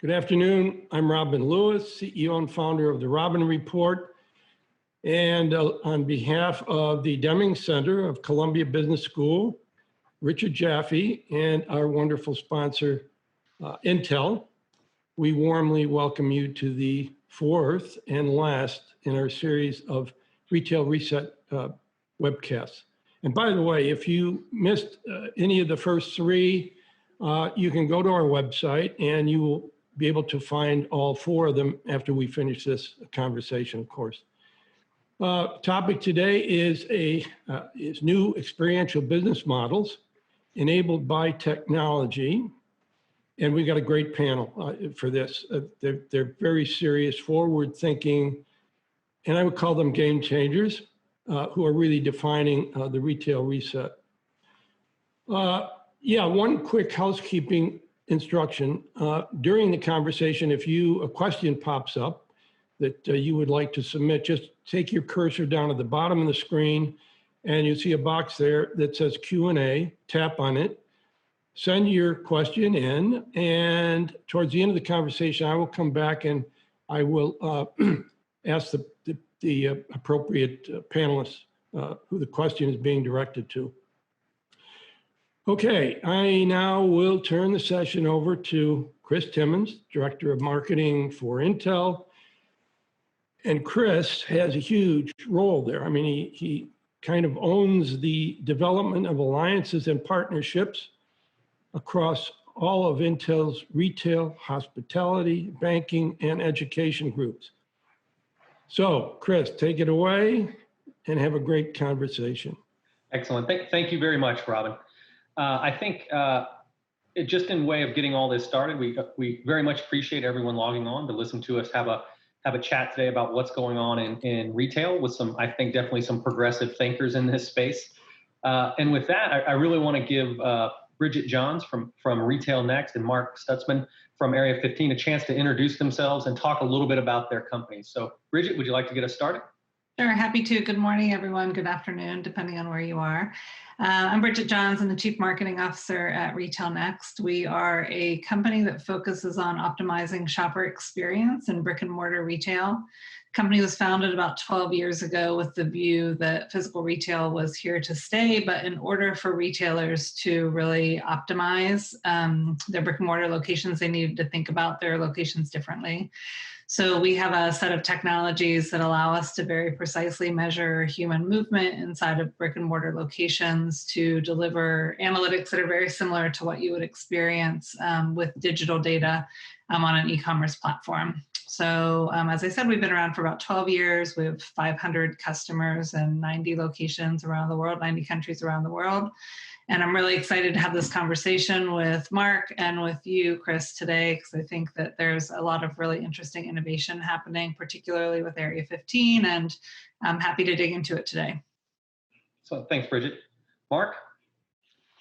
Good afternoon. I'm Robin Lewis, CEO and founder of the Robin Report. And on behalf of the Deming Center of Columbia Business School, Richard Jaffe, and our wonderful sponsor, Intel, we warmly welcome you to the fourth and last in our series of Retail Reset webcasts. And by the way, if you missed any of the first three, you can go to our website and you will be able to find all four of them after we finish this conversation, of course. Topic today is new experiential business models enabled by technology. And we got a great panel for this. They're very serious, forward-thinking, and I would call them game changers who are really defining the retail reset. One quick housekeeping instruction. During the conversation, if a question pops up that you would like to submit, just take your cursor down at the bottom of the screen and you see a box there that says Q&A, tap on it, send your question in, and towards the end of the conversation, I will come back and I will ask the appropriate panelists who the question is being directed to. Okay, I now will turn the session over to Chris Timmons, Director of Marketing for Intel. And Chris has a huge role there. I mean, he kind of owns the development of alliances and partnerships across all of Intel's retail, hospitality, banking, and education groups. So, Chris, take it away and have a great conversation. Excellent. Thank you very much, Robin. I think just in way of getting all this started, we very much appreciate everyone logging on to listen to us have a chat today about what's going on in retail with some, I think, definitely some progressive thinkers in this space. And with that, I really want to give Bridgette Johns from Retail Next and Mark Stutzman from Area 15 a chance to introduce themselves and talk a little bit about their companies. So Bridgette, would you like to get us started? Sure, happy to. Good morning, everyone. Good afternoon, depending on where you are. I'm Bridgette Johns. I'm the Chief Marketing Officer at Retail Next. We are a company that focuses on optimizing shopper experience in brick and mortar retail. The company was founded about 12 years ago with the view that physical retail was here to stay, but in order for retailers to really optimize their brick and mortar locations, they needed to think about their locations differently. So we have a set of technologies that allow us to very precisely measure human movement inside of brick and mortar locations to deliver analytics that are very similar to what you would experience with digital data on an e-commerce platform. So as I said, we've been around for about 12 years. We have 500 customers and 90 locations around the world, 90 countries around the world. And I'm really excited to have this conversation with Mark and with you, Chris, today, because I think that there's a lot of really interesting innovation happening, particularly with Area 15, and I'm happy to dig into it today. So thanks, Bridgette. Mark?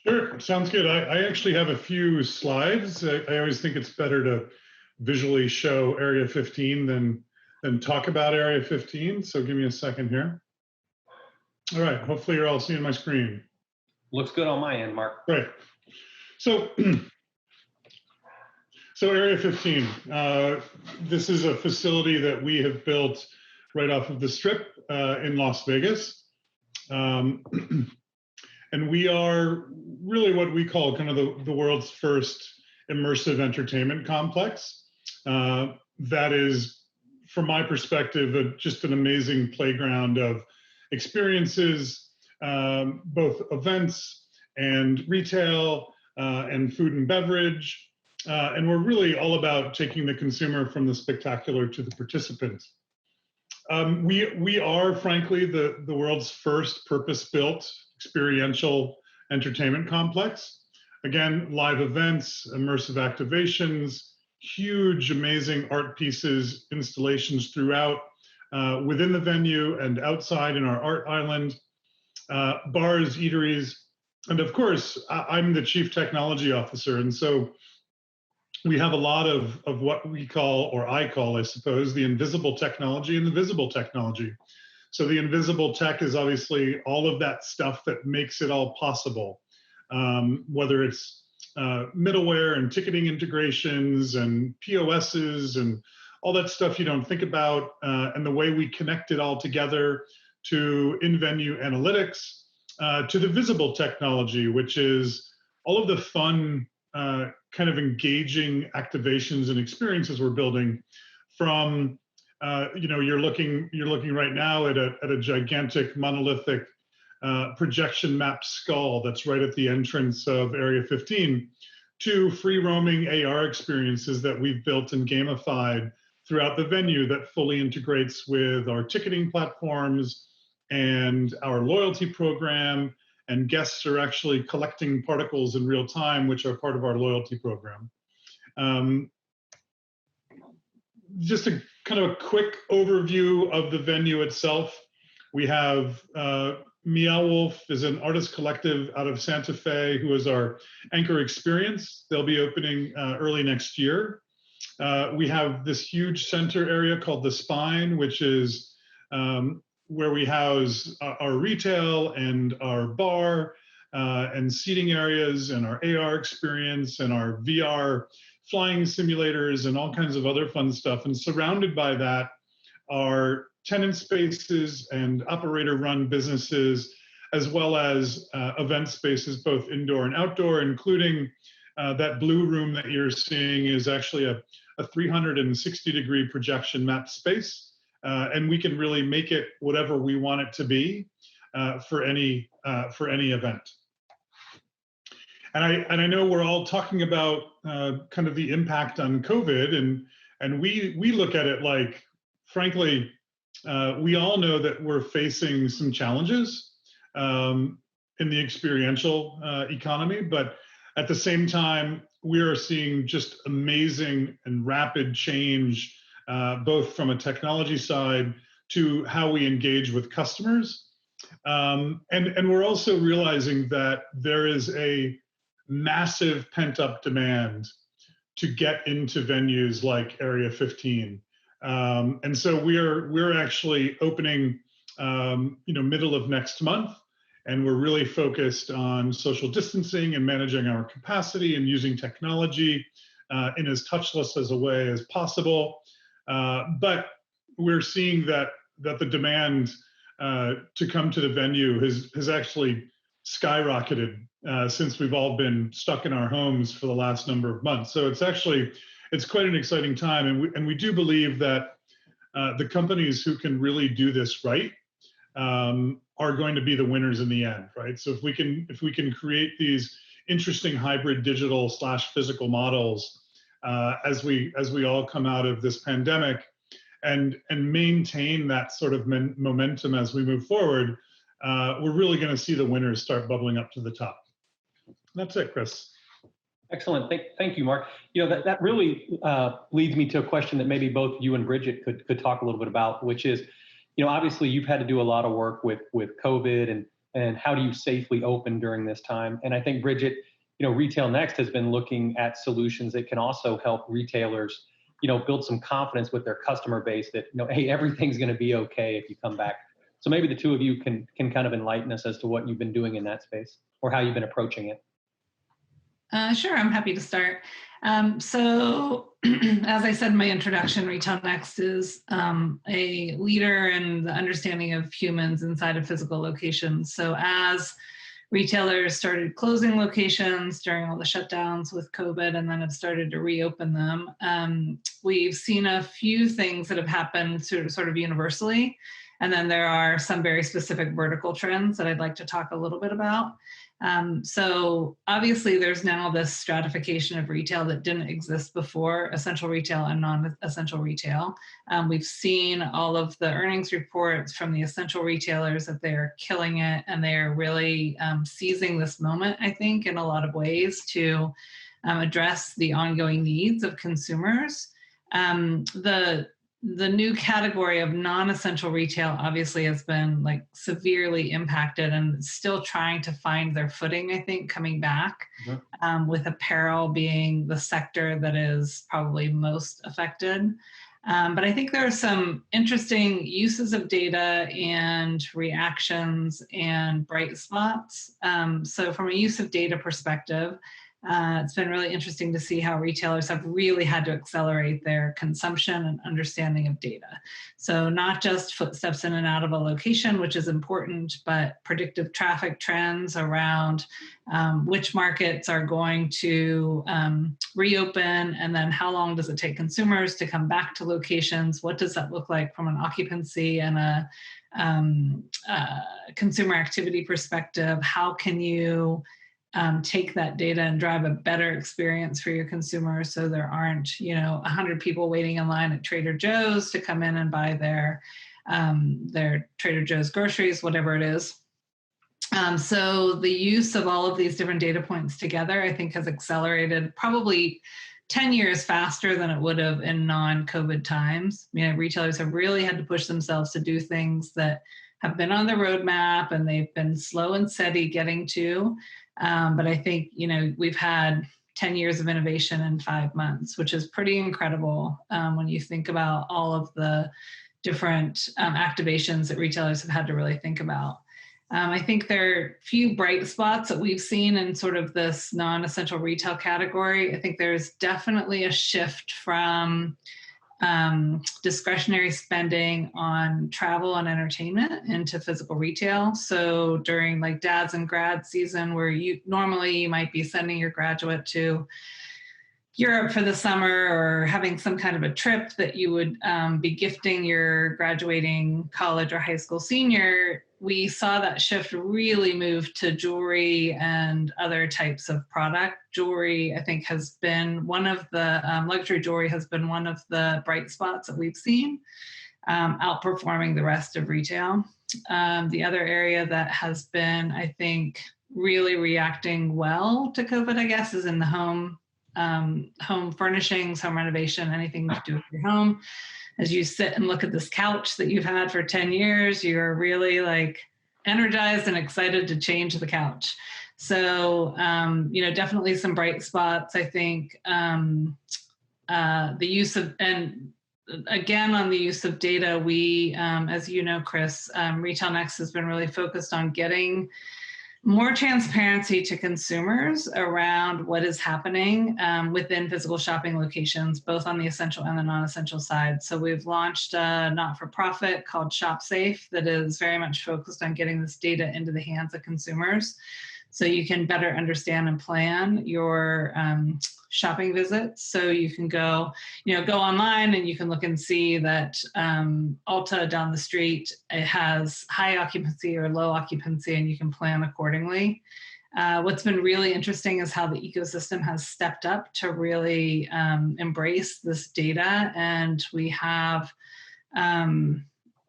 Sure, sounds good. I actually have a few slides. I always think it's better to visually show Area 15 than talk about Area 15. So give me a second here. All right, hopefully you're all seeing my screen. Looks good on my end, Mark. Right. So Area 15, this is a facility that we have built right off of the Strip in Las Vegas. And we are really what we call kind of the world's first immersive entertainment complex. That is, from my perspective, just an amazing playground of experiences, both events and retail and food and beverage. And we're really all about taking the consumer from the spectacular to the participant. We are, frankly, the world's first purpose-built experiential entertainment complex. Again, live events, immersive activations, huge, amazing art pieces, installations throughout, within the venue and outside in our art island. Bars, eateries, and of course, I'm the Chief Technology Officer, and so we have a lot of what we call, or I call, I suppose, the invisible technology and the visible technology. So the invisible tech is obviously all of that stuff that makes it all possible, whether it's middleware and ticketing integrations and POSs and all that stuff you don't think about, and the way we connect it all together to in-venue analytics, to the visible technology, which is all of the fun, kind of engaging activations and experiences we're building. From you're looking right now at a gigantic monolithic projection map skull that's right at the entrance of Area 15, to free roaming AR experiences that we've built and gamified throughout the venue that fully integrates with our ticketing platforms and our loyalty program, and guests are actually collecting particles in real time, which are part of our loyalty program. Just a kind of a quick overview of the venue itself. We have Meow Wolf is an artist collective out of Santa Fe who is our anchor experience. They'll be opening early next year. We have this huge center area called the Spine, which is where we house our retail and our bar and seating areas and our AR experience and our VR flying simulators and all kinds of other fun stuff. And surrounded by that are tenant spaces and operator-run businesses, as well as event spaces, both indoor and outdoor, including that blue room that you're seeing is actually a 360-degree projection map space. And we can really make it whatever we want it to be for any event. And I know we're all talking about kind of the impact on COVID, and we look at it like, frankly, we all know that we're facing some challenges in the experiential economy, but at the same time, we are seeing just amazing and rapid change, both from a technology side to how we engage with customers. And we're also realizing that there is a massive pent-up demand to get into venues like Area 15. And so we're actually opening, middle of next month, and we're really focused on social distancing and managing our capacity and using technology in as touchless as a way as possible. But we're seeing that the demand to come to the venue has actually skyrocketed since we've all been stuck in our homes for the last number of months. So it's quite an exciting time, and we do believe that the companies who can really do this right are going to be the winners in the end, right? So if we can create these interesting hybrid digital / physical models as we all come out of this pandemic, and maintain that sort of momentum as we move forward, we're really going to see the winners start bubbling up to the top. That's it, Chris. Excellent. Thank you, Mark. That really leads me to a question that maybe both you and Bridgette could talk a little bit about, which is, obviously you've had to do a lot of work with COVID and how do you safely open during this time? And I think Bridgette, Retail Next has been looking at solutions that can also help retailers, build some confidence with their customer base that, hey, everything's going to be okay if you come back. So maybe the two of you can kind of enlighten us as to what you've been doing in that space or how you've been approaching it. Sure, I'm happy to start. So as I said in my introduction, Retail Next is a leader in the understanding of humans inside of physical locations. So as retailers started closing locations during all the shutdowns with COVID and then have started to reopen them, we've seen a few things that have happened sort of universally. And then there are some very specific vertical trends that I'd like to talk a little bit about. So obviously there's now this stratification of retail that didn't exist before, essential retail and non-essential retail. We've seen all of the earnings reports from the essential retailers that they're killing it, and they're really seizing this moment, I think, in a lot of ways to address the ongoing needs of consumers. The new category of non-essential retail obviously has been severely impacted and still trying to find their footing, I think, coming back, with apparel being the sector that is probably most affected. But I think there are some interesting uses of data and reactions and bright spots. So from a use of data perspective, It's been really interesting to see how retailers have really had to accelerate their consumption and understanding of data. So not just footsteps in and out of a location, which is important, but predictive traffic trends around which markets are going to reopen, and then how long does it take consumers to come back to locations? What does that look like from an occupancy and a consumer activity perspective? How can you take that data and drive a better experience for your consumers so there aren't, 100 people waiting in line at Trader Joe's to come in and buy their Trader Joe's groceries, whatever it is. So the use of all of these different data points together, I think, has accelerated probably 10 years faster than it would have in non-COVID times. Retailers have really had to push themselves to do things that have been on the roadmap and they've been slow and steady getting to. But I think, we've had 10 years of innovation in 5 months, which is pretty incredible when you think about all of the different activations that retailers have had to really think about. I think there are a few bright spots that we've seen in sort of this non-essential retail category. I think there's definitely a shift from discretionary spending on travel and entertainment into physical retail. So during like dads and grad season, where you might be sending your graduate to Europe for the summer or having some kind of a trip that you would be gifting your graduating college or high school senior, we saw that shift really move to jewelry and other types of product. Jewelry, I think, has been one of the, luxury jewelry has been one of the bright spots that we've seen, outperforming the rest of retail. The other area that has been, I think, really reacting well to COVID, I guess, is in the home furnishings, home renovation, anything to do with your home. As you sit and look at this couch that you've had for 10 years, you're really like energized and excited to change the couch. So, definitely some bright spots. I think the use of, and again, on the use of data, we, as you know, Chris, Retail Next has been really focused on getting more transparency to consumers around what is happening within physical shopping locations, both on the essential and the non-essential side. So we've launched a not-for-profit called ShopSafe that is very much focused on getting this data into the hands of consumers so you can better understand and plan your shopping visits. So you can go online and you can look and see that Ulta down the street, it has high occupancy or low occupancy, and you can plan accordingly. What's been really interesting is how the ecosystem has stepped up to really embrace this data. And we have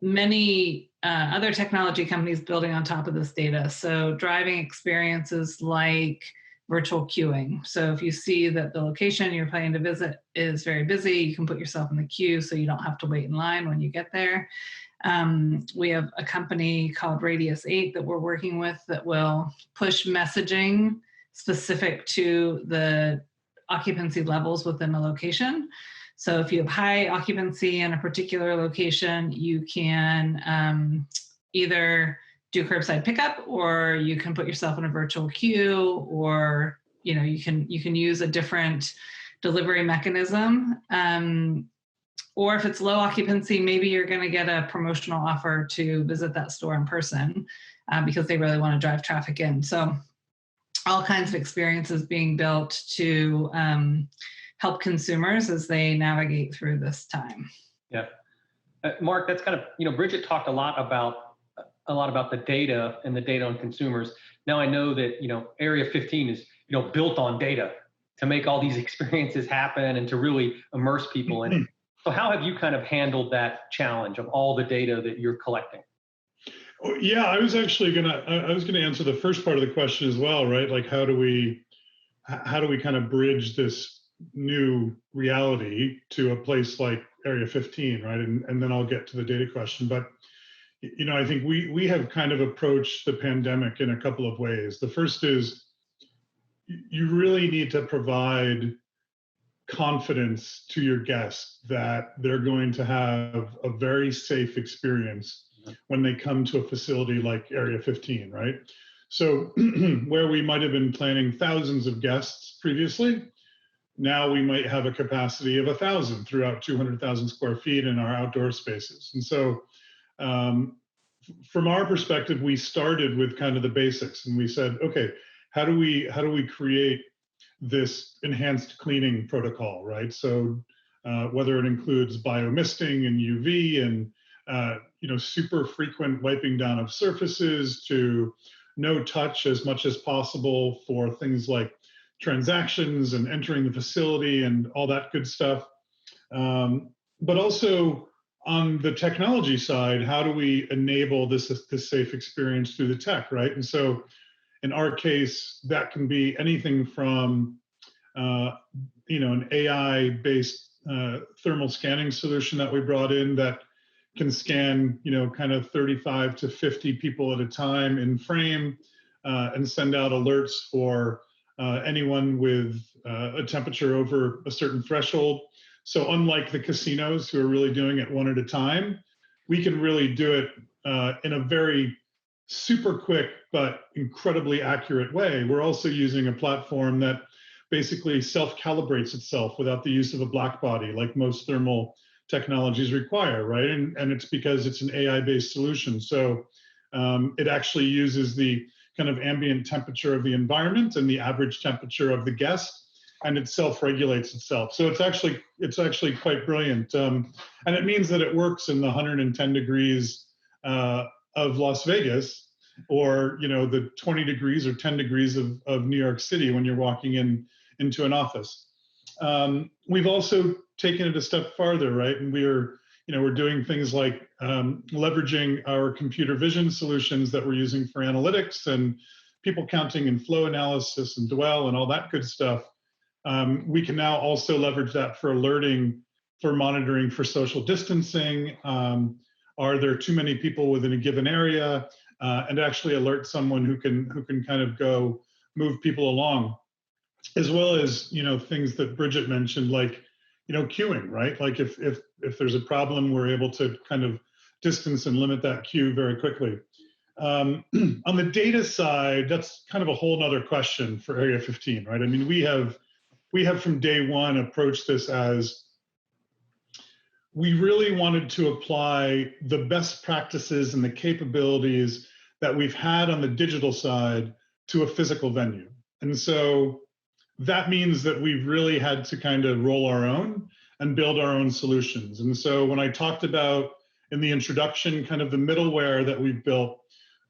many other technology companies building on top of this data. So driving experiences like virtual queuing. So if you see that the location you're planning to visit is very busy, you can put yourself in the queue so you don't have to wait in line when you get there. We have a company called Radius 8 that we're working with that will push messaging specific to the occupancy levels within a location. So if you have high occupancy in a particular location, you can either do curbside pickup, or you can put yourself in a virtual queue, or you can use a different delivery mechanism. Or if it's low occupancy, maybe you're going to get a promotional offer to visit that store in person because they really want to drive traffic in. So all kinds of experiences being built to help consumers as they navigate through this time. Yeah. Mark, that's kind of, Bridgette talked a lot about the data and the data on consumers. Now I know that, Area 15 is, built on data to make all these experiences happen and to really immerse people in it. So how have you kind of handled that challenge of all the data that you're collecting? Yeah, I was gonna answer the first part of the question as well, right? Like, how do we kind of bridge this new reality to a place like Area 15, right? And then I'll get to the data question. But I think we have kind of approached the pandemic in a couple of ways. The first is you really need to provide confidence to your guests that they're going to have a very safe experience when they come to a facility like Area 15, right? So where we might have been planning thousands of guests previously, now we might have a capacity of 1,000 throughout 200,000 square feet in our outdoor spaces. And so from our perspective, we started with kind of the basics, and we said, okay, how do we create this enhanced cleaning protocol, right? So whether it includes biomisting and UV and super frequent wiping down of surfaces to no touch as much as possible for things like transactions and entering the facility and all that good stuff. But also on the technology side, how do we enable this safe experience through the tech, right? And so in our case, that can be anything from an AI-based thermal scanning solution that we brought in that can scan, kind of 35 to 50 people at a time in frame and send out alerts for anyone with a temperature over a certain threshold. So unlike the casinos who are really doing it one at a time, we can really do it in a very super quick but incredibly accurate way. We're also using a platform that basically self-calibrates itself without the use of a black body like most thermal technologies require, right? And it's because it's an AI-based solution. So it actually uses the kind of ambient temperature of the environment and the average temperature of the guest, and it self-regulates itself. So it's actually quite brilliant. And it means that it works in the 110 degrees of Las Vegas, or the 20 degrees or 10 degrees of New York City when you're walking into an office. We've also taken it a step farther, right? And we're doing things like leveraging our computer vision solutions that we're using for analytics and people counting and flow analysis and dwell and all that good stuff. We can now also leverage that for alerting, for monitoring for social distancing. Are there too many people within a given area? And actually alert someone who can kind of go move people along, as well as things that Bridgette mentioned, like queuing, right? Like if there's a problem, we're able to kind of distance and limit that queue very quickly. On the data side, that's kind of a whole nother question for Area 15, right? I mean, we have from day one approached this as we really wanted to apply the best practices and the capabilities that we've had on the digital side to a physical venue. And so that means that we've really had to kind of roll our own and build our own solutions. And so when I talked about in the introduction, kind of the middleware that we've built,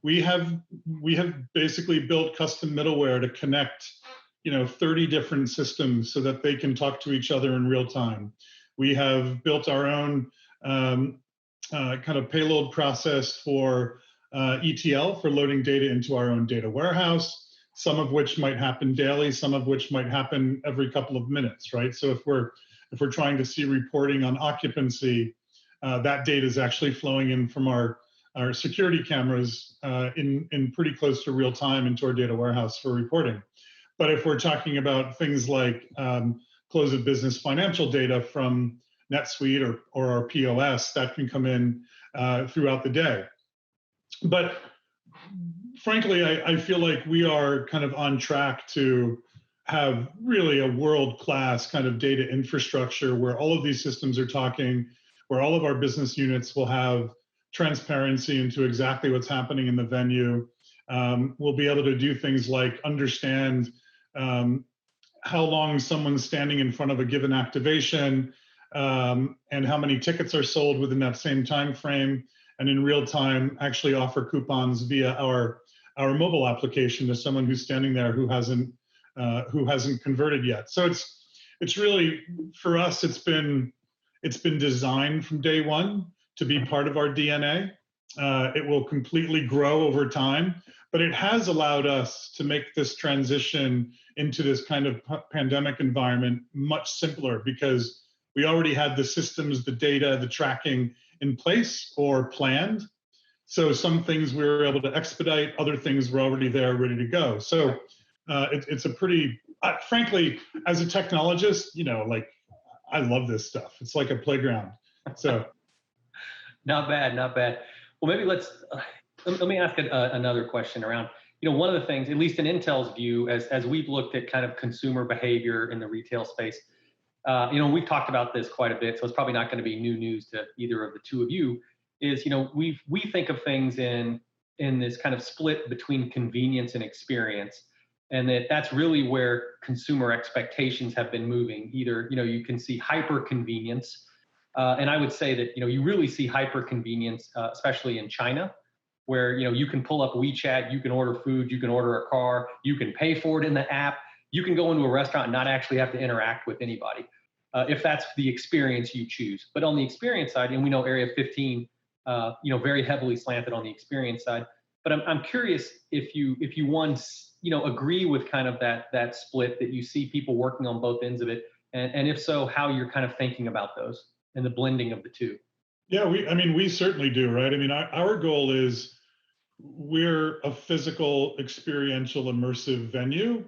we have basically built custom middleware to connect 30 different systems so that they can talk to each other in real time. We have built our own kind of payload process for ETL, for loading data into our own data warehouse, some of which might happen daily, some of which might happen every couple of minutes, right? So if we're trying to see reporting on occupancy, that data is actually flowing in from our security cameras in pretty close to real time into our data warehouse for reporting. But if we're talking about things like close of business financial data from NetSuite or our POS, that can come in throughout the day. But frankly, I feel like we are kind of on track to have really a world-class kind of data infrastructure where all of these systems are talking, where all of our business units will have transparency into exactly what's happening in the venue. We'll be able to do things like understand how long someone's standing in front of a given activation, and how many tickets are sold within that same time frame, and in real time actually offer coupons via our mobile application to someone who's standing there who hasn't converted yet. So it's really, for us, it's been designed from day one to be part of our DNA. It will completely grow over time, but it has allowed us to make this transition into this kind of pandemic environment much simpler, because we already had the systems, the data, the tracking in place or planned. So some things we were able to expedite, other things were already there, ready to go. So it's a pretty, frankly, as a technologist, like, I love this stuff. It's like a playground. So. Not bad, not bad. Well, maybe let me ask another question around, one of the things, at least in Intel's view, as we've looked at kind of consumer behavior in the retail space, we've talked about this quite a bit, so it's probably not going to be new news to either of the two of you, is, we think of things in this kind of split between convenience and experience. And that's really where consumer expectations have been moving. Either, you can see hyper convenience. And I would say that, you really see hyper convenience, especially in China, where, you can pull up WeChat, you can order food, you can order a car, you can pay for it in the app, you can go into a restaurant and not actually have to interact with anybody, if that's the experience you choose. But on the experience side, and we know Area 15, very heavily slanted on the experience side. But I'm curious if you agree with kind of that split, that you see people working on both ends of it, and if so, how you're kind of thinking about those and the blending of the two. Yeah, we certainly do, right? I mean, our goal is, we're a physical, experiential, immersive venue,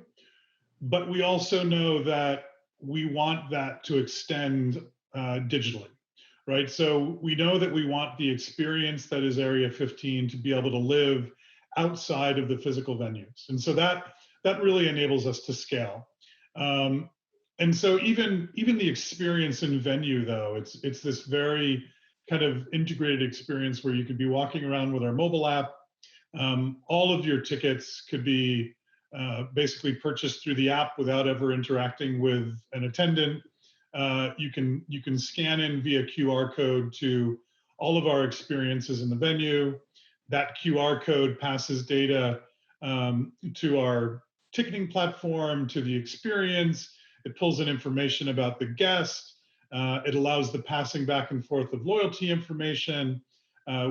but we also know that we want that to extend digitally, right? So we know that we want the experience that is Area 15 to be able to live outside of the physical venues. And so that really enables us to scale. And so even the experience in venue, though, it's this very kind of integrated experience where you could be walking around with our mobile app. All of your tickets could be basically purchased through the app without ever interacting with an attendant. You can scan in via QR code to all of our experiences in the venue. That QR code passes data to our ticketing platform, to the experience. It pulls in information about the guest. It allows the passing back and forth of loyalty information.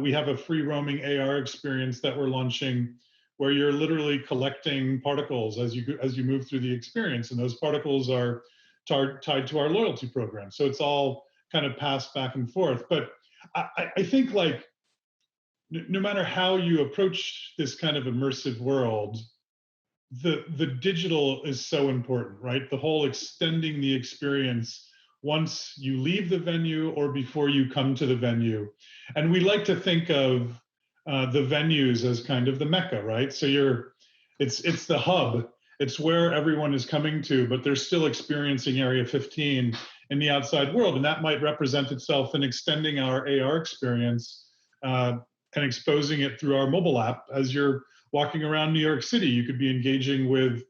We have a free roaming AR experience that we're launching, where you're literally collecting particles as you move through the experience, and those particles are tied to our loyalty program. So it's all kind of passed back and forth. But I think, like, no matter how you approach this kind of immersive world, the digital is so important, right? The whole extending the experience once you leave the venue or before you come to the venue. And we like to think of the venues as kind of the Mecca, right? So it's the hub. It's where everyone is coming to, but they're still experiencing Area 15 in the outside world. And that might represent itself in extending our AR experience and exposing it through our mobile app. As you're walking around New York City, you could be engaging with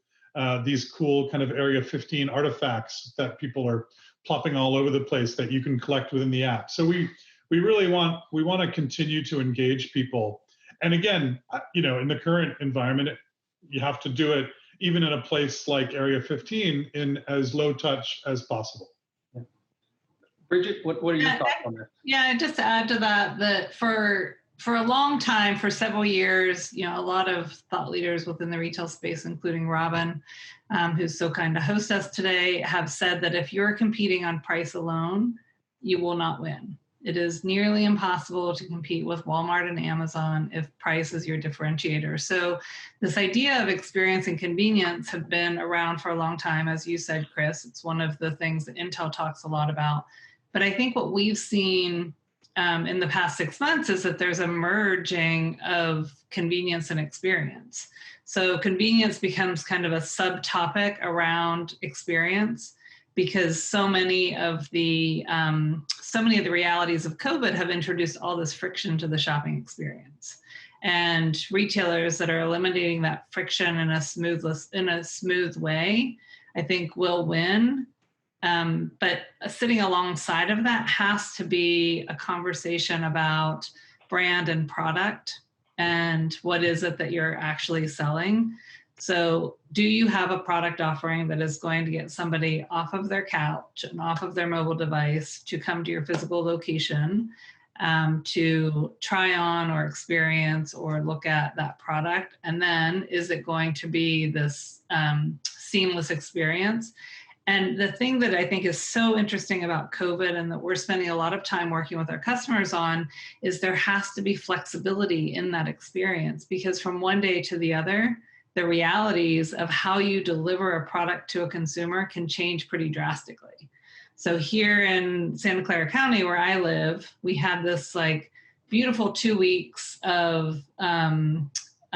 these cool kind of Area 15 artifacts that people are plopping all over the place that you can collect within the app. So we really want to continue to engage people. And again, in the current environment, you have to do it even in a place like Area 15 in as low touch as possible. Bridgette, what are your thoughts on that? Yeah, just to add to that for a long time, for several years, a lot of thought leaders within the retail space, including Robin, who's so kind to host us today, have said that if you're competing on price alone, you will not win. It is nearly impossible to compete with Walmart and Amazon if price is your differentiator. So this idea of experience and convenience have been around for a long time. As you said, Chris, it's one of the things that Intel talks a lot about. But I think what we've seen in the past 6 months is that there's a merging of convenience and experience. So convenience becomes kind of a subtopic around experience, because so many of the realities of COVID have introduced all this friction to the shopping experience. And retailers that are eliminating that friction in a smooth way, I think will win. But sitting alongside of that has to be a conversation about brand and product and what is it that you're actually selling. So do you have a product offering that is going to get somebody off of their couch and off of their mobile device to come to your physical location to try on or experience or look at that product? And then is it going to be this seamless experience? And the thing that I think is so interesting about COVID and that we're spending a lot of time working with our customers on is there has to be flexibility in that experience, because from one day to the other, the realities of how you deliver a product to a consumer can change pretty drastically. So here in Santa Clara County, where I live, we had this like beautiful 2 weeks of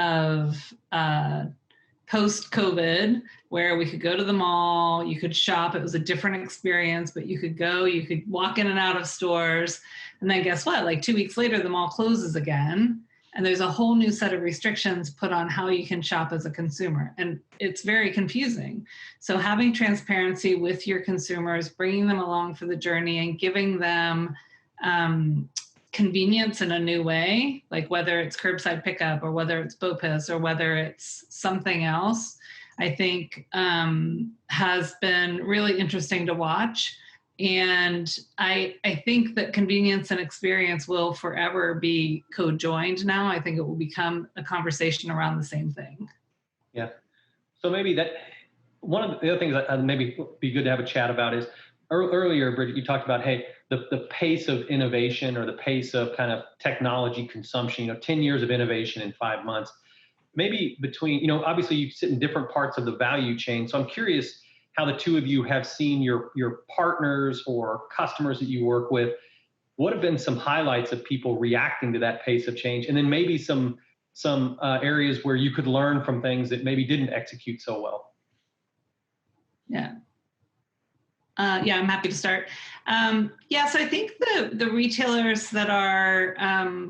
of post-COVID, where we could go to the mall, you could shop. It was a different experience, but you could go, you could walk in and out of stores. And then guess what? Like 2 weeks later, the mall closes again. And there's a whole new set of restrictions put on how you can shop as a consumer. And it's very confusing. So having transparency with your consumers, bringing them along for the journey and giving them convenience in a new way, like whether it's curbside pickup or whether it's BOPIS or whether it's something else, I think has been really interesting to watch. And I think that convenience and experience will forever be co-joined now. I think it will become a conversation around the same thing. Yeah. So maybe that one of the other things that maybe be good to have a chat about is earlier, Bridgette, you talked about, hey, the pace of innovation or the pace of kind of technology consumption, 10 years of innovation in 5 months, maybe between, obviously you sit in different parts of the value chain. So I'm curious how the two of you have seen your partners or customers that you work with. What have been some highlights of people reacting to that pace of change? And then maybe some areas where you could learn from things that maybe didn't execute so well. Yeah. I'm happy to start. So I think the retailers that are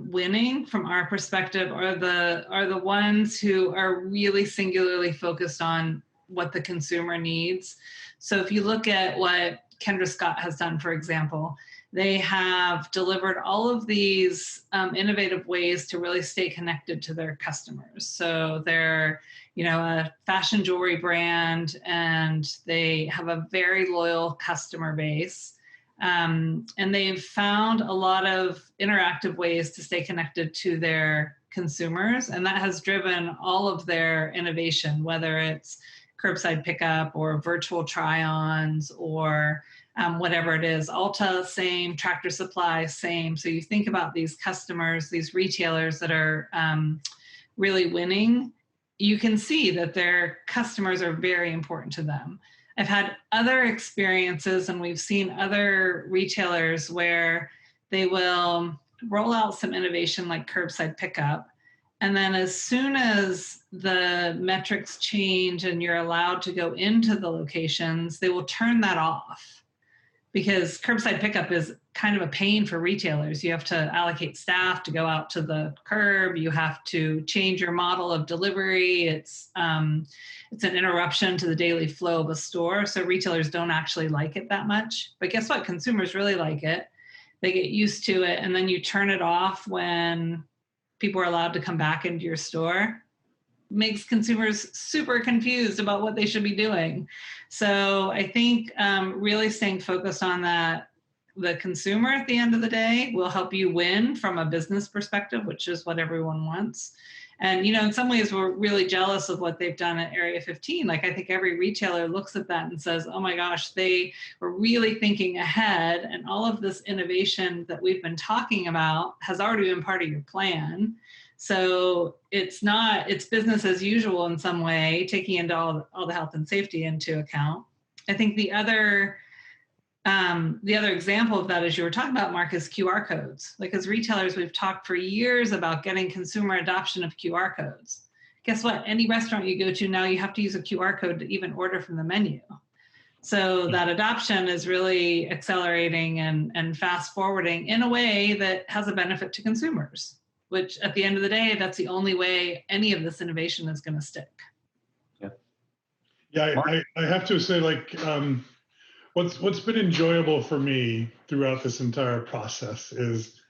winning from our perspective are the ones who are really singularly focused on what the consumer needs. So if you look at what Kendra Scott has done, for example, they have delivered all of these innovative ways to really stay connected to their customers. So they're, a fashion jewelry brand, and they have a very loyal customer base. And they've found a lot of interactive ways to stay connected to their consumers. And that has driven all of their innovation, whether it's curbside pickup or virtual try-ons or whatever it is. Ulta, same. Tractor Supply, same. So you think about these customers, these retailers that are really winning, you can see that their customers are very important to them. I've had other experiences, and we've seen other retailers where they will roll out some innovation like curbside pickup. And then as soon as the metrics change and you're allowed to go into the locations, they will turn that off, because curbside pickup is kind of a pain for retailers. You have to allocate staff to go out to the curb. You have to change your model of delivery. It's an interruption to the daily flow of a store. So retailers don't actually like it that much. But guess what? Consumers really like it. They get used to it. And then you turn it off when people are allowed to come back into your store. Makes consumers super confused about what they should be doing. So I think really staying focused on that, the consumer at the end of the day, will help you win from a business perspective, which is what everyone wants. And, in some ways, we're really jealous of what they've done at Area 15. Like, I think every retailer looks at that and says, oh my gosh, they were really thinking ahead. And all of this innovation that we've been talking about has already been part of your plan. So it's business as usual in some way, taking into all the health and safety into account. I think the other example of that, as you were talking about, Mark, is QR codes. Like, as retailers, we've talked for years about getting consumer adoption of QR codes. Guess what? Any restaurant you go to now, you have to use a QR code to even order from the menu. So that adoption is really accelerating and fast forwarding in a way that has a benefit to consumers, which at the end of the day, that's the only way any of this innovation is going to stick. Yeah, I have to say, like, what's been enjoyable for me throughout this entire process is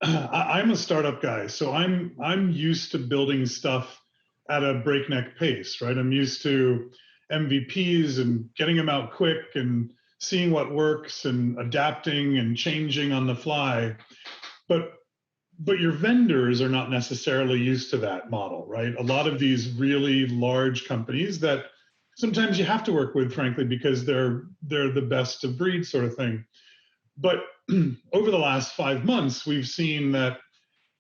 I'm a startup guy, so I'm used to building stuff at a breakneck pace, right? I'm used to MVPs and getting them out quick and seeing what works and adapting and changing on the fly. But your vendors are not necessarily used to that model, right? A lot of these really large companies that sometimes you have to work with, frankly, because they're the best of breed sort of thing. But over the last 5 months, we've seen that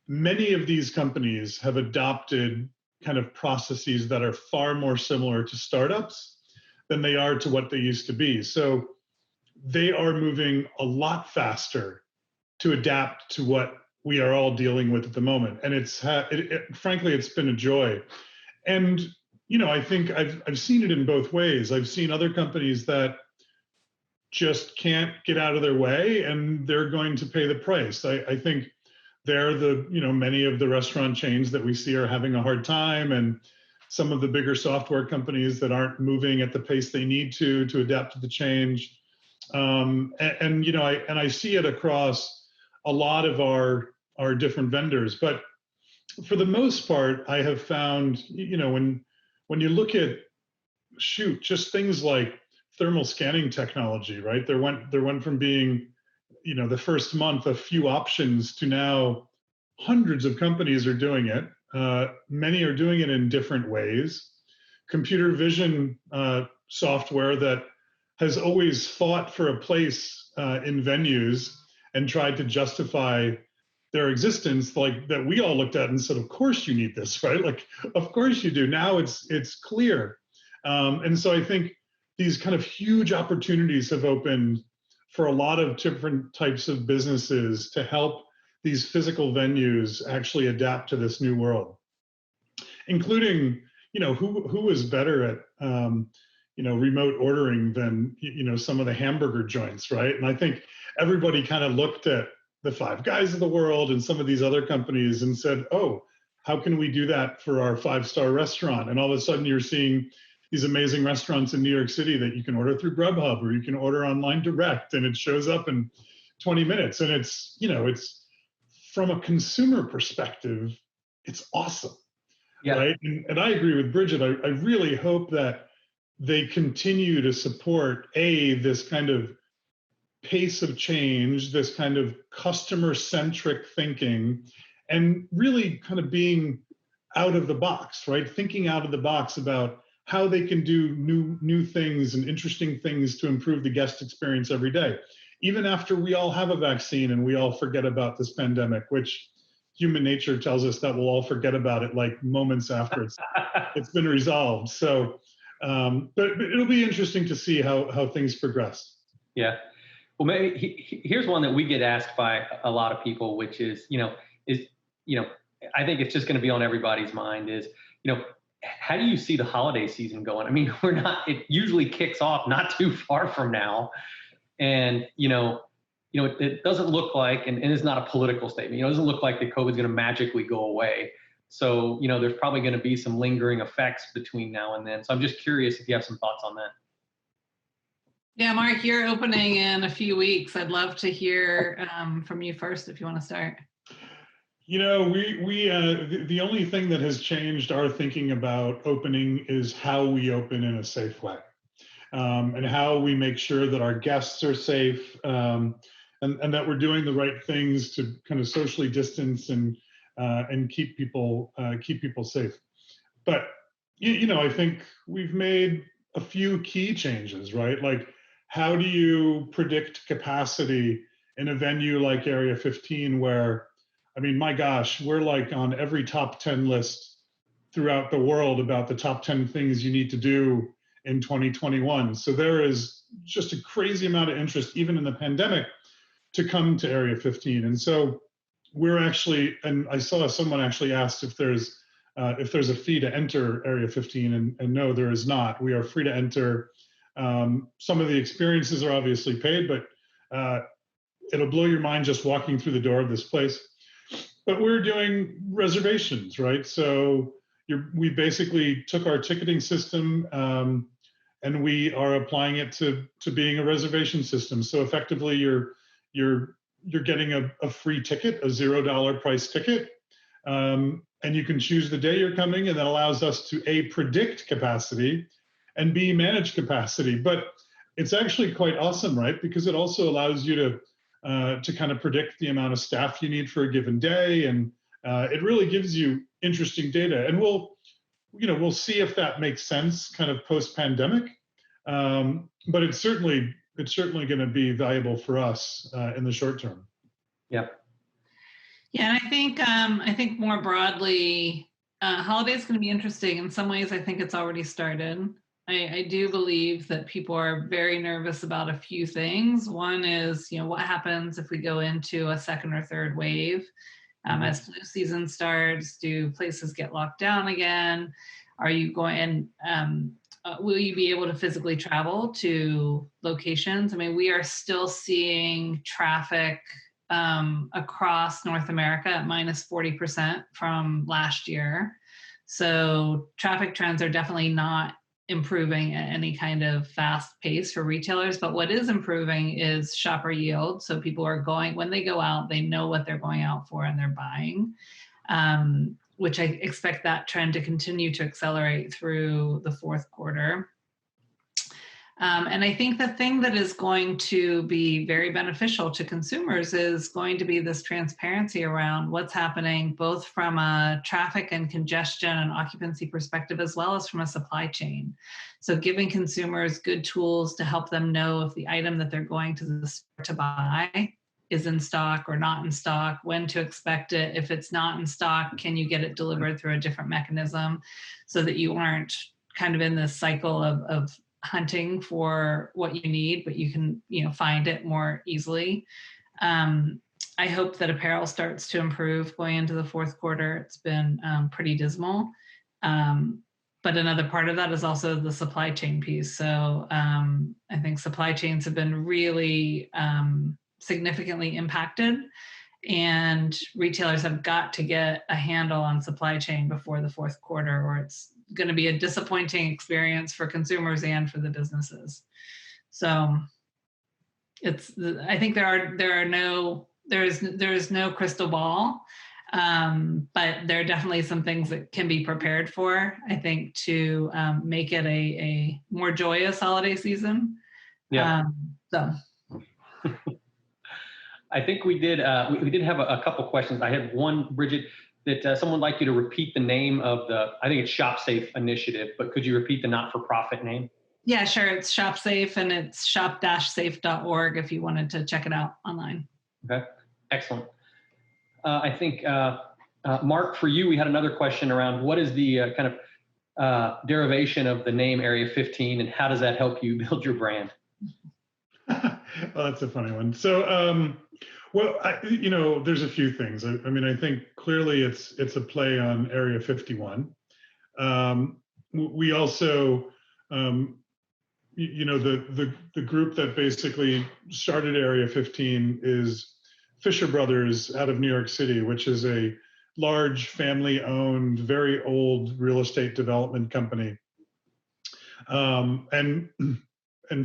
many of these companies have adopted kind of processes that are far more similar to startups than they are to what they used to be. So they are moving a lot faster to adapt to what we are all dealing with at the moment. And frankly, it's been a joy. And, I think I've seen it in both ways. I've seen other companies that just can't get out of their way, and they're going to pay the price. I think many of the restaurant chains that we see are having a hard time, and some of the bigger software companies that aren't moving at the pace they need to adapt to the change. I see it across a lot of our different vendors. But for the most part, I have found, when you look at, just things like thermal scanning technology, right? There went from being, the first month a few options to now hundreds of companies are doing it. Many are doing it in different ways. Computer vision software that has always fought for a place in venues and tried to justify their existence, like that we all looked at and said, of course you need this, right? Like, of course you do. Now it's clear. And so I think these kind of huge opportunities have opened for a lot of different types of businesses to help these physical venues actually adapt to this new world, including, who is better at, remote ordering than, some of the hamburger joints, right? And I think everybody kind of looked at the Five Guys of the world and some of these other companies and said, oh, how can we do that for our 5-star restaurant? And all of a sudden you're seeing these amazing restaurants in New York City that you can order through Grubhub, or you can order online direct, and it shows up in 20 minutes. And it's from a consumer perspective, it's awesome. Yeah. Right. And I agree with Bridgette. I really hope that they continue to support this kind of pace of change, this kind of customer-centric thinking, and really kind of being out of the box, right? Thinking out of the box about how they can do new things and interesting things to improve the guest experience every day, even after we all have a vaccine and we all forget about this pandemic, which human nature tells us that we'll all forget about it like moments after it's been resolved. So, but it'll be interesting to see how things progress. Yeah. Well, maybe here's one that we get asked by a lot of people, which is, I think it's just going to be on everybody's mind is, how do you see the holiday season going? I mean, it usually kicks off not too far from now. And, it doesn't look like, and it's not a political statement, it doesn't look like the COVID's going to magically go away. So, there's probably going to be some lingering effects between now and then. So I'm just curious if you have some thoughts on that. Yeah, Mark, you're opening in a few weeks. I'd love to hear from you first if you want to start. The only thing that has changed our thinking about opening is how we open in a safe way, and how we make sure that our guests are safe, and that we're doing the right things to kind of socially distance and keep people safe. But I think we've made a few key changes, right? Like, how do you predict capacity in a venue like Area 15 where, I mean, my gosh, we're like on every top 10 list throughout the world about the top 10 things you need to do in 2021. So there is just a crazy amount of interest, even in the pandemic, to come to Area 15. And so we're actually, and I saw someone actually asked if there's a fee to enter Area 15, and no, there is not. We are free to enter. Some of the experiences are obviously paid, but it'll blow your mind just walking through the door of this place. But we're doing reservations, right? So we basically took our ticketing system and we are applying it to being a reservation system. So effectively, you're getting a free ticket, a $0 price ticket, and you can choose the day you're coming, and that allows us to A, predict capacity, and B, manage capacity. But it's actually quite awesome, right? Because it also allows you to kind of predict the amount of staff you need for a given day, and it really gives you interesting data. And we'll see if that makes sense, kind of post-pandemic. But it's certainly going to be valuable for us in the short term. Yeah. Yeah, and I think more broadly, holiday is going to be interesting. In some ways, I think it's already started. I do believe that people are very nervous about a few things. One is, what happens if we go into a second or third wave? As flu season starts, do places get locked down again? Are you going, and will you be able to physically travel to locations? I mean, we are still seeing traffic across North America at minus 40% from last year. So traffic trends are definitely not improving at any kind of fast pace for retailers, but what is improving is shopper yield. So people are going, when they go out, they know what they're going out for and they're buying, which I expect that trend to continue to accelerate through the fourth quarter. And I think the thing that is going to be very beneficial to consumers is going to be this transparency around what's happening, both from a traffic and congestion and occupancy perspective, as well as from a supply chain. So giving consumers good tools to help them know if the item that they're going to the store to buy is in stock or not in stock, when to expect it. If it's not in stock, can you get it delivered through a different mechanism so that you aren't kind of in this cycle of hunting for what you need, but you can, find it more easily. I hope that apparel starts to improve going into the fourth quarter. It's been pretty dismal. But another part of that is also the supply chain piece. So I think supply chains have been really significantly impacted, and retailers have got to get a handle on supply chain before the fourth quarter, or it's going to be a disappointing experience for consumers and for the businesses. So I think there is no crystal ball, but there are definitely some things that can be prepared for, I think, to make it a more joyous holiday season. Yeah. So. I think we did have a couple questions. I had one, Bridgette, that someone would like you to repeat the name of I think it's ShopSafe initiative, but could you repeat the not-for-profit name? Yeah, sure. It's ShopSafe, and it's shop-safe.org if you wanted to check it out online. Okay, excellent. I think, Mark, for you, we had another question around what is the kind of derivation of the name Area 15, and how does that help you build your brand? Well, that's a funny one. So, there's a few things. I mean, I think clearly it's a play on Area 51. We also, the group that basically started Area 15 is Fisher Brothers out of New York City, which is a large family-owned, very old real estate development company. And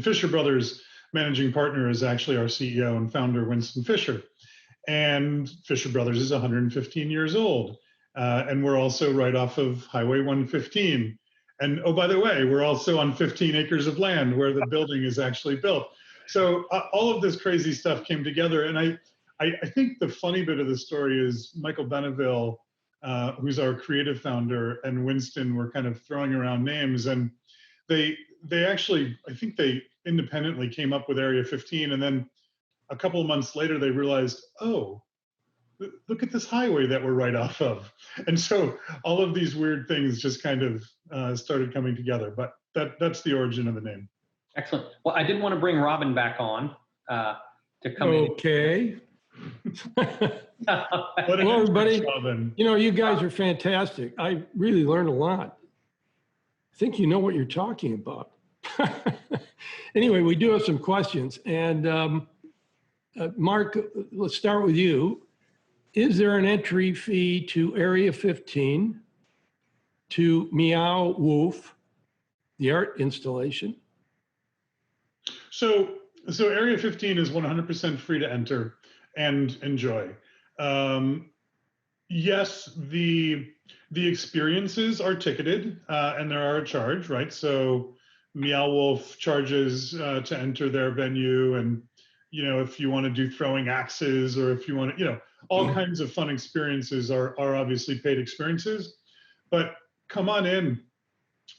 Fisher Brothers managing partner is actually our CEO and founder, Winston Fisher. And Fisher Brothers is 115 years old. And we're also right off of Highway 115. And oh, by the way, we're also on 15 acres of land where the building is actually built. So all of this crazy stuff came together. And I think the funny bit of the story is Michael Beneville, who's our creative founder, and Winston were kind of throwing around names. And they actually, I think they independently came up with Area 15. And then a couple of months later, they realized, oh, look at this highway that we're right off of. And so all of these weird things just kind of started coming together. But that's the origin of the name. Excellent. Well, I did want to bring Robin back on to come in. Okay. Hello, everybody. Robin. You guys are fantastic. I really learned a lot. I think you know what you're talking about. Anyway, we do have some questions. And Mark, let's start with you. Is there an entry fee to Area 15 to Meow Wolf, the art installation? So Area 15 is 100% free to enter and enjoy. Yes, the experiences are ticketed and there are a charge, right? So Meow Wolf charges to enter their venue, and if you want to do throwing axes, or if you want to, all kinds of fun experiences are obviously paid experiences. But come on in,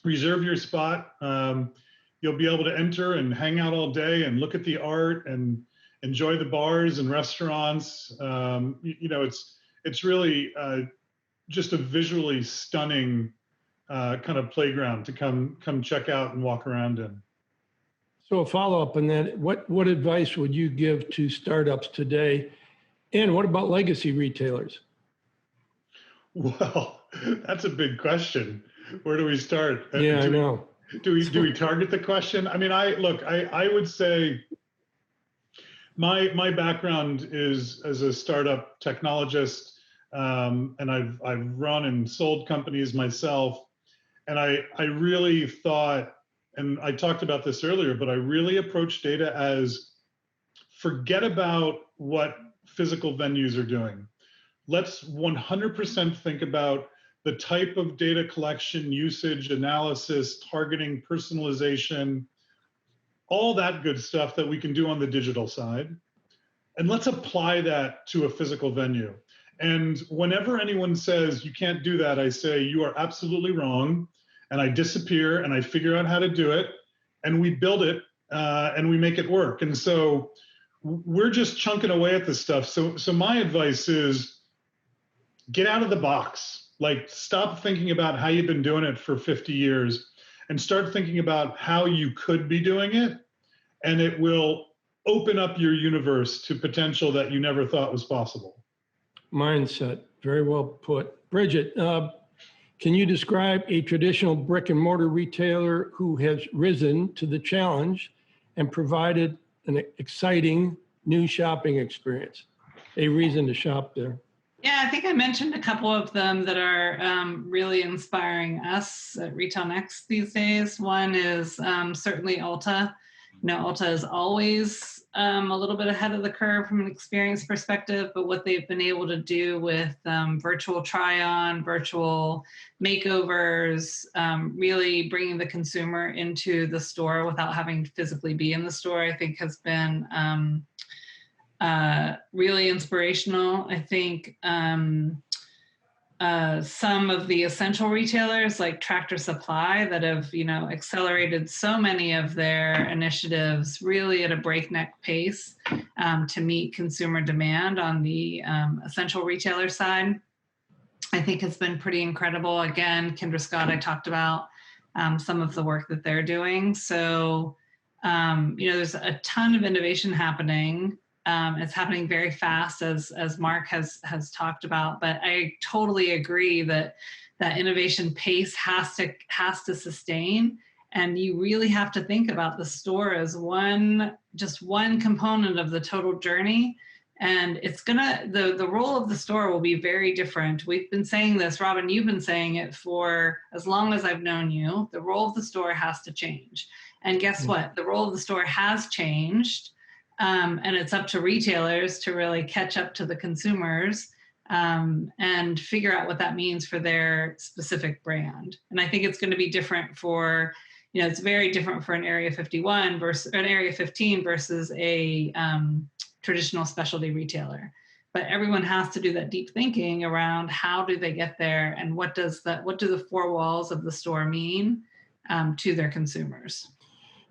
reserve your spot. You'll be able to enter and hang out all day and look at the art and enjoy the bars and restaurants. It's really just a visually stunning kind of playground to come check out and walk around in. So a follow-up on that, what advice would you give to startups today? And what about legacy retailers? Well, that's a big question. Where do we start? Yeah, I know. Do we target the question? I mean, I would say my background is as a startup technologist, and I've run and sold companies myself, and I really thought, and I talked about this earlier, but I really approach data as forget about what physical venues are doing. Let's 100% think about the type of data collection, usage, analysis, targeting, personalization, all that good stuff that we can do on the digital side. And let's apply that to a physical venue. And whenever anyone says you can't do that, I say you are absolutely wrong. And I disappear and I figure out how to do it and we build it and we make it work. And so we're just chunking away at this stuff. So my advice is get out of the box. Like, stop thinking about how you've been doing it for 50 years and start thinking about how you could be doing it. And it will open up your universe to potential that you never thought was possible. Mindset, very well put. Bridgette, can you describe a traditional brick and mortar retailer who has risen to the challenge and provided an exciting new shopping experience, a reason to shop there? Yeah, I think I mentioned a couple of them that are really inspiring us at Retail Next these days. One is certainly Ulta. You know, Ulta is always a little bit ahead of the curve from an experience perspective, but what they've been able to do with virtual try-on, virtual makeovers, really bringing the consumer into the store without having to physically be in the store, I think has been really inspirational. I think some of the essential retailers like Tractor Supply that have, you know, accelerated so many of their initiatives really at a breakneck pace to meet consumer demand on the essential retailer side, I think has been pretty incredible. Again, Kendra Scott, I talked about some of the work that they're doing. So, you know, there's a ton of innovation happening. It's happening very fast, as Mark has talked about. But I totally agree that that innovation pace has to sustain, and you really have to think about the store as just one component of the total journey. And it's the role of the store will be very different. We've been saying this, Robin, you've been saying it for as long as I've known you. The role of the store has to change. And guess what? The role of the store has changed. And it's up to retailers to really catch up to the consumers and figure out what that means for their specific brand. And I think it's going to be different for, you know, it's very different for an Area 51 versus an Area 15 versus a traditional specialty retailer. But everyone has to do that deep thinking around how do they get there and what do the four walls of the store mean to their consumers.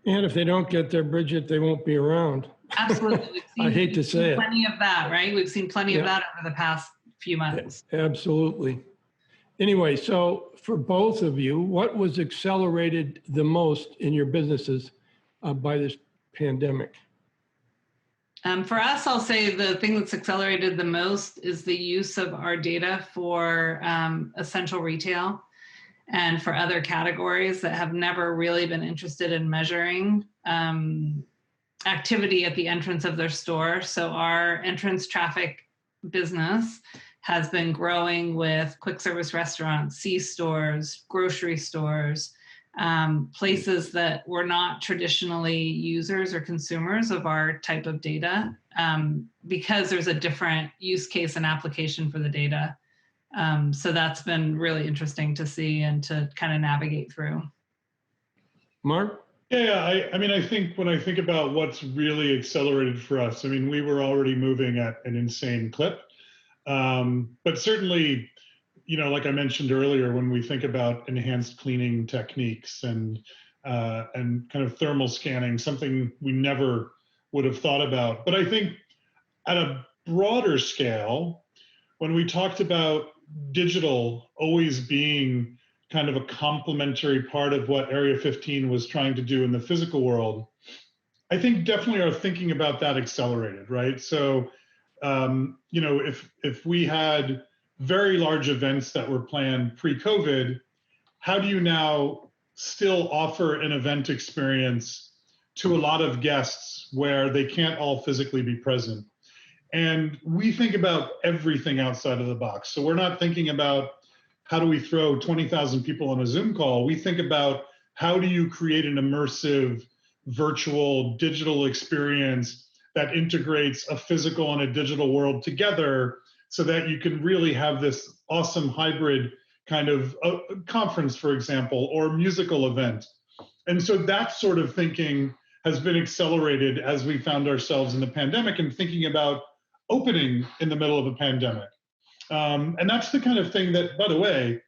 And if they don't get there, Bridgette, they won't be around. Absolutely. I hate to say it. Plenty of that, right? We've seen plenty of that over the past few months. Absolutely. Anyway, so for both of you, what was accelerated the most in your businesses by this pandemic? For us, I'll say the thing that's accelerated the most is the use of our data for essential retail and for other categories that have never really been interested in measuring activity at the entrance of their store. So our entrance traffic business has been growing with quick service restaurants, C-stores, grocery stores, places that were not traditionally users or consumers of our type of data because there's a different use case and application for the data. So that's been really interesting to see and to kind of navigate through. Mark? Yeah, I mean, I think when I think about what's really accelerated for us, I mean, we were already moving at an insane clip. But certainly, you know, like I mentioned earlier, when we think about enhanced cleaning techniques and kind of thermal scanning, something we never would have thought about. But I think at a broader scale, when we talked about digital always being kind of a complementary part of what Area 15 was trying to do in the physical world, I think definitely our thinking about that accelerated, right? So, you know, if we had very large events that were planned pre-COVID, how do you now still offer an event experience to a lot of guests where they can't all physically be present? And we think about everything outside of the box. So we're not thinking about how do we throw 20,000 people on a Zoom call. We think about how do you create an immersive virtual digital experience that integrates a physical and a digital world together so that you can really have this awesome hybrid kind of conference, for example, or musical event. And so that sort of thinking has been accelerated as we found ourselves in the pandemic and thinking about opening in the middle of a pandemic. And that's the kind of thing that, by the way,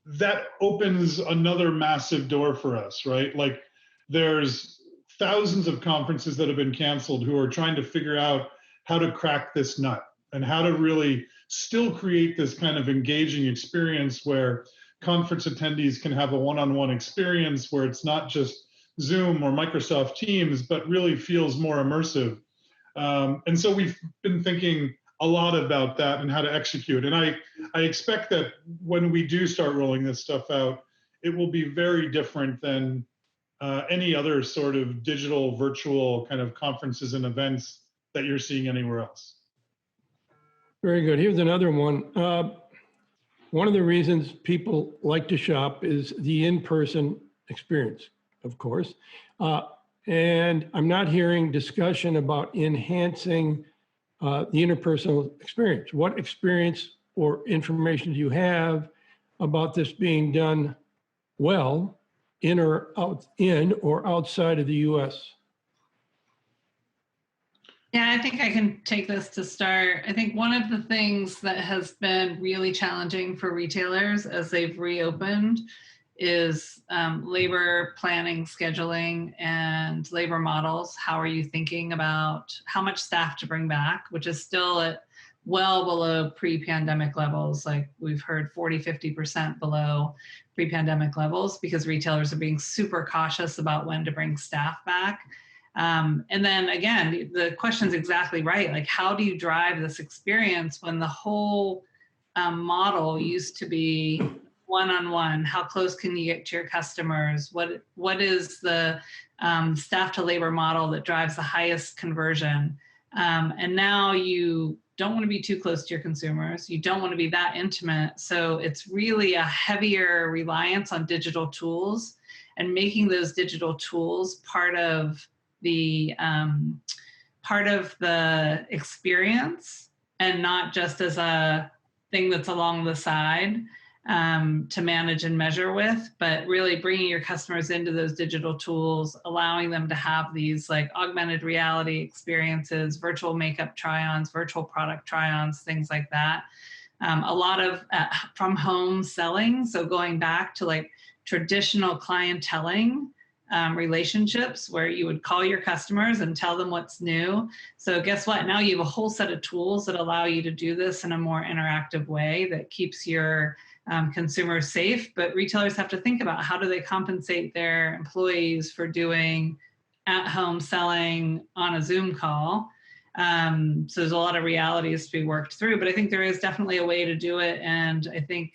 that opens another massive door for us, right? Like there's thousands of conferences that have been canceled who are trying to figure out how to crack this nut and how to really still create this kind of engaging experience where conference attendees can have a one-on-one experience where it's not just Zoom or Microsoft Teams, but really feels more immersive. And so we've been thinking a lot about that and how to execute. And I expect that when we do start rolling this stuff out, it will be very different than any other sort of digital virtual kind of conferences and events that you're seeing anywhere else. Very good. Here's another one. One of the reasons people like to shop is the in-person experience, of course. And I'm not hearing discussion about enhancing the interpersonal experience. What experience or information do you have about this being done well in or outside of the US? Yeah, I think I can take this to start. I think one of the things that has been really challenging for retailers as they've reopened is labor planning, scheduling, and labor models. How are you thinking about how much staff to bring back, which is still at well below pre-pandemic levels. Like we've heard 40-50% below pre-pandemic levels because retailers are being super cautious about when to bring staff back. And then again, the question's exactly right. Like, how do you drive this experience when the whole model used to be one-on-one? How close can you get to your customers? What is the staff to labor model that drives the highest conversion? And now you don't want to be too close to your consumers. You don't want to be that intimate. So it's really a heavier reliance on digital tools and making those digital tools part of the experience and not just as a thing that's along the side to manage and measure with, but really bringing your customers into those digital tools, allowing them to have these like augmented reality experiences, virtual makeup try-ons, virtual product try-ons, things like that. A lot of from home selling. So going back to like traditional clienteling relationships where you would call your customers and tell them what's new. So guess what? Now you have a whole set of tools that allow you to do this in a more interactive way that keeps your consumers safe. But retailers have to think about how do they compensate their employees for doing at-home selling on a Zoom call. So there's a lot of realities to be worked through, but I think there is definitely a way to do it. And I think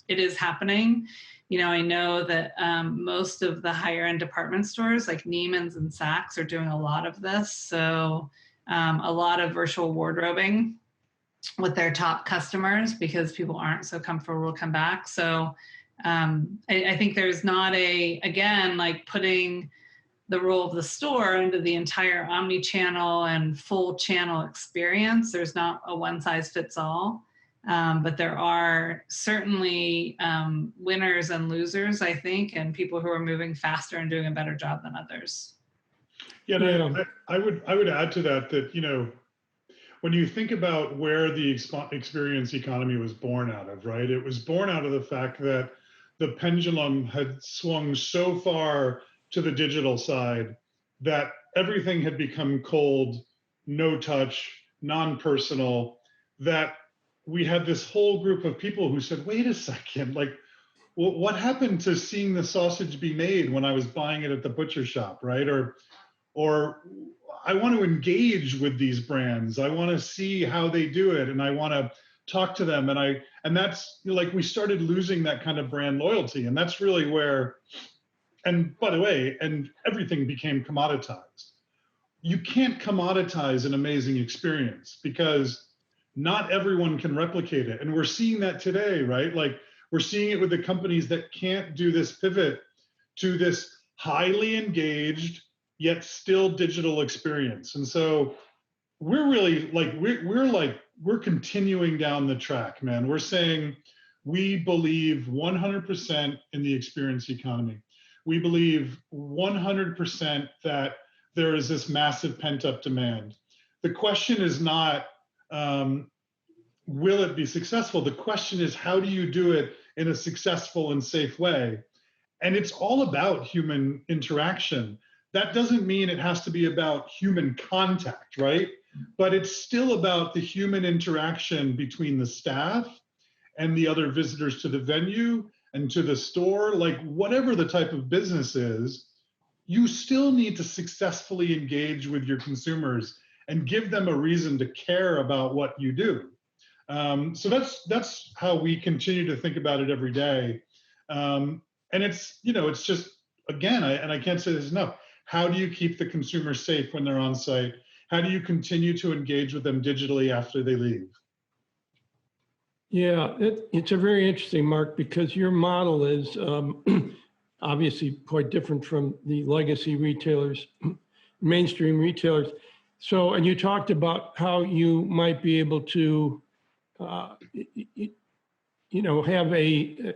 it is happening. You know, I know that most of the higher end department stores like Neiman's and Saks are doing a lot of this. So a lot of virtual wardrobing with their top customers because people aren't so comfortable to come back. So I think there's not again, like putting the role of the store into the entire omni-channel and full channel experience. There's not a one size fits all. But there are certainly winners and losers, I think, and people who are moving faster and doing a better job than others. Yeah, I would add to that, you know, when you think about where the experience economy was born out of, right? It was born out of the fact that the pendulum had swung so far to the digital side that everything had become cold, no touch, non-personal, that we had this whole group of people who said, wait a second, like, what happened to seeing the sausage be made when I was buying it at the butcher shop, right? Or I want to engage with these brands. I want to see how they do it, and I want to talk to them. And that's like, we started losing that kind of brand loyalty, and that's really where. And by the way, and everything became commoditized. You can't commoditize an amazing experience because not everyone can replicate it. And we're seeing that today, right? Like, we're seeing it with the companies that can't do this pivot to this highly engaged, yet still digital experience. And so we're really like, we're continuing down the track, man. We're saying we believe 100% in the experience economy. We believe 100% that there is this massive pent-up demand. The question is not, will it be successful? The question is, how do you do it in a successful and safe way? And it's all about human interaction. That doesn't mean it has to be about human contact, right? But it's still about the human interaction between the staff and the other visitors to the venue and to the store. Like, whatever the type of business is, you still need to successfully engage with your consumers and give them a reason to care about what you do. So that's how we continue to think about it every day. And it's, it's just, again, I can't say this enough. How do you keep the consumer safe when they're on site? How do you continue to engage with them digitally after they leave? Yeah, it's a very interesting, Mark, because your model is obviously quite different from the legacy retailers, mainstream retailers. So, and you talked about how you might be able to, have a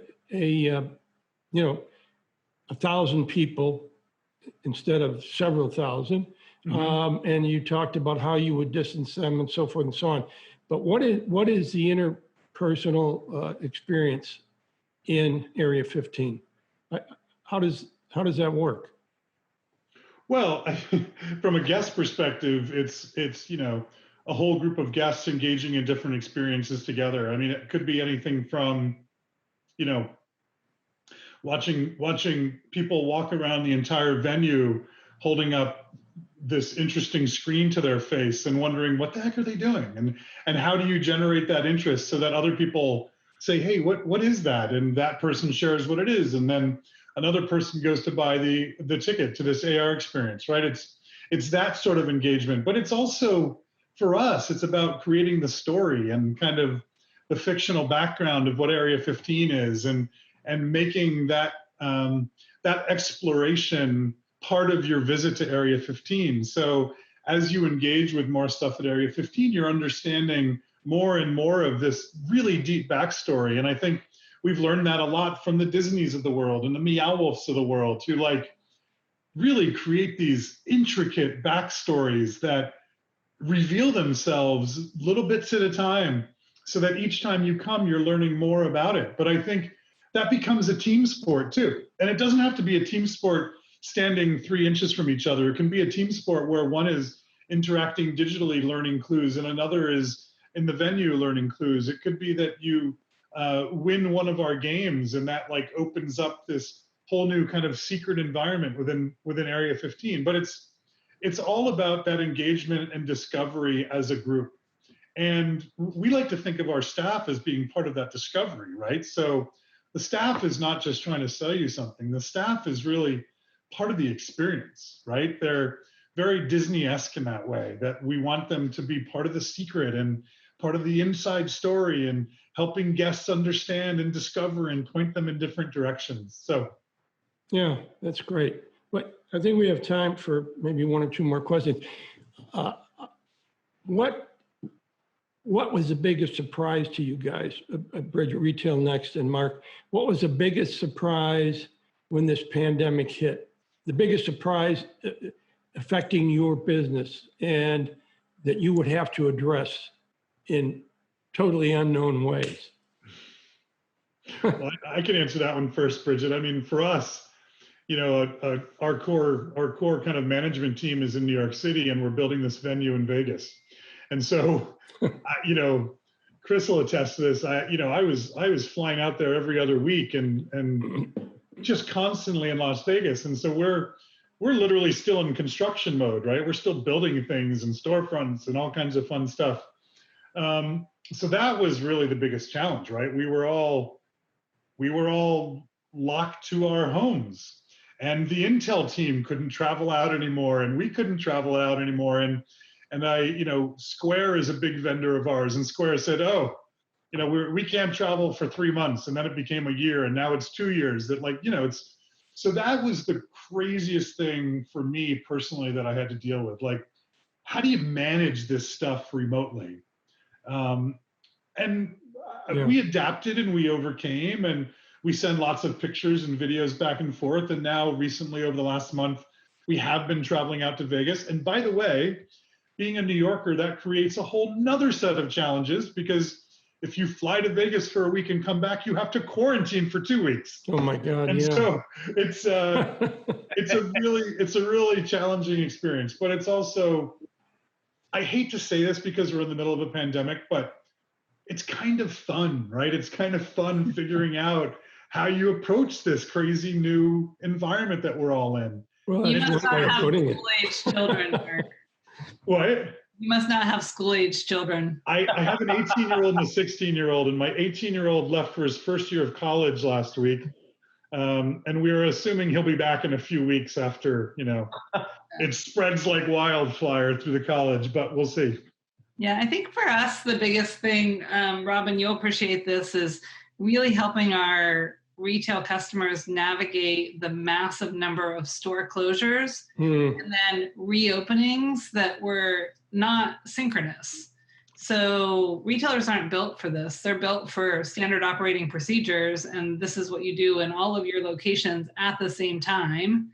1,000 people instead of several thousand. Mm-hmm. And you talked about how you would distance them and so forth and so on. But what is the interpersonal experience in Area 15? How does that work? Well, from a guest perspective, it's a whole group of guests engaging in different experiences together. I mean, it could be anything from, watching people walk around the entire venue holding up this interesting screen to their face and wondering, what the heck are they doing? And how do you generate that interest so that other people say, hey, what is that? And that person shares what it is. And then another person goes to buy the ticket to this AR experience, right? It's that sort of engagement, but it's also, for us, it's about creating the story and kind of the fictional background of what Area 15 is, and making that that exploration part of your visit to Area 15. So as you engage with more stuff at Area 15, you're understanding more and more of this really deep backstory. And I think we've learned that a lot from the Disneys of the world and the Meow Wolves of the world, to like really create these intricate backstories that reveal themselves little bits at a time, so that each time you come, you're learning more about it. But I think that becomes a team sport too. And it doesn't have to be a team sport standing 3 inches from each other. It can be a team sport where one is interacting digitally, learning clues, and another is in the venue learning clues. It could be that you win one of our games, and that like opens up this whole new kind of secret environment within Area 15. But it's all about that engagement and discovery as a group. And we like to think of our staff as being part of that discovery, right? So the staff is not just trying to sell you something. The staff is really part of the experience, right? They're very Disney-esque in that way, that we want them to be part of the secret and part of the inside story, and helping guests understand and discover and point them in different directions. So, yeah, that's great. But I think we have time for maybe 1 or 2 more questions. What was the biggest surprise to you guys at Bridgette Retail Next? And Mark, what was the biggest surprise when this pandemic hit? The biggest surprise affecting your business and that you would have to address in totally unknown ways? Well, I can answer that one first, Bridgette. I mean, for us, our core kind of management team is in New York City, and we're building this venue in Vegas. And so, Chris will attest to this. I was flying out there every other week and just constantly in Las Vegas. And so we're literally still in construction mode, right? We're still building things and storefronts and all kinds of fun stuff. So that was really the biggest challenge, right? We were all locked to our homes, and the Intel team couldn't travel out anymore, and we couldn't travel out anymore. And Square is a big vendor of ours, and Square said, oh, we can't travel for 3 months, and then it became a year, and now it's 2 years. So that was the craziest thing for me personally that I had to deal with. Like, how do you manage this stuff remotely? We adapted and we overcame, and we send lots of pictures and videos back and forth. And now recently, over the last month, we have been traveling out to Vegas. And by the way, being a New Yorker, that creates a whole nother set of challenges, because if you fly to Vegas for a week and come back, you have to quarantine for 2 weeks. Oh my God! And yeah. so it's a really challenging experience. But it's also, I hate to say this because we're in the middle of a pandemic, but it's kind of fun, right? It's kind of fun figuring out how you approach this crazy new environment that we're all in. Well, you must not have school-age children. What? You must not have school-age children. I have an 18-year-old and a 16-year-old, and my 18-year-old left for his first year of college last week. And we are assuming he'll be back in a few weeks after, it spreads like wildfire through the college, but we'll see. Yeah, I think for us, the biggest thing, Robin, you'll appreciate this, is really helping our retail customers navigate the massive number of store closures and then reopenings that were not synchronous. So retailers aren't built for this. They're built for standard operating procedures, and this is what you do in all of your locations at the same time.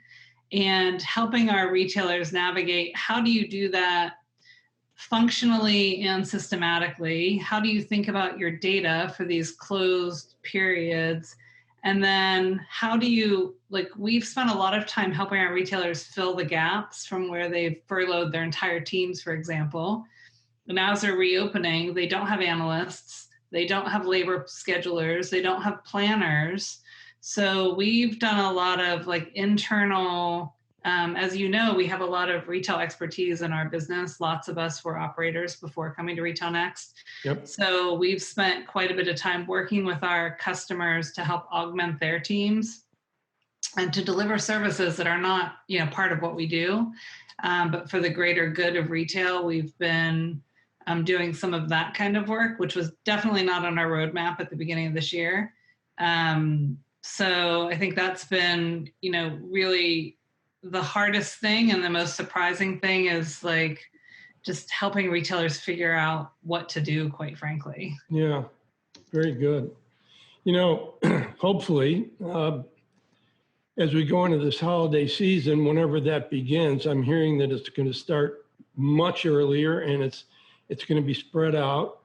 And helping our retailers navigate, how do you do that functionally and systematically? How do you think about your data for these closed periods? And then how do you, we've spent a lot of time helping our retailers fill the gaps from where they've furloughed their entire teams, for example. And as they're reopening, they don't have analysts, they don't have labor schedulers, they don't have planners. So we've done a lot of internal, as you know, we have a lot of retail expertise in our business. Lots of us were operators before coming to Retail Next. Yep. So we've spent quite a bit of time working with our customers to help augment their teams and to deliver services that are not, part of what we do. But for the greater good of retail, we've been doing some of that kind of work, which was definitely not on our roadmap at the beginning of this year. So I think that's been, really the hardest thing, and the most surprising thing is just helping retailers figure out what to do, quite frankly. Yeah, very good. Hopefully, as we go into this holiday season, whenever that begins, I'm hearing that it's going to start much earlier, and it's going to be spread out.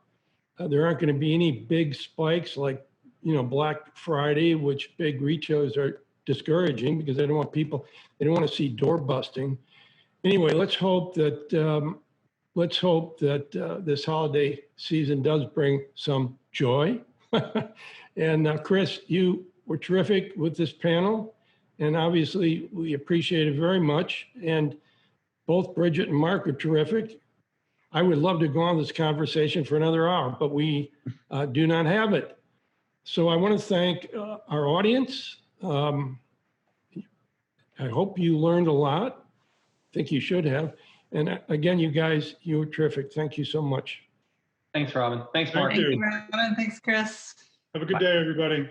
There aren't going to be any big spikes like, Black Friday, which big retailers are discouraging because they don't want to see door busting. Anyway, let's hope that this holiday season does bring some joy. And Chris, you were terrific with this panel, and obviously we appreciate it very much. And both Bridgette and Mark are terrific. I would love to go on this conversation for another hour, but we do not have it. So I want to thank our audience. I hope you learned a lot. I think you should have. And again, you guys, you were terrific. Thank you so much. Thanks, Robin. Thanks, Mark. Thank you, Robin. Thanks, Chris. Have a good day, everybody.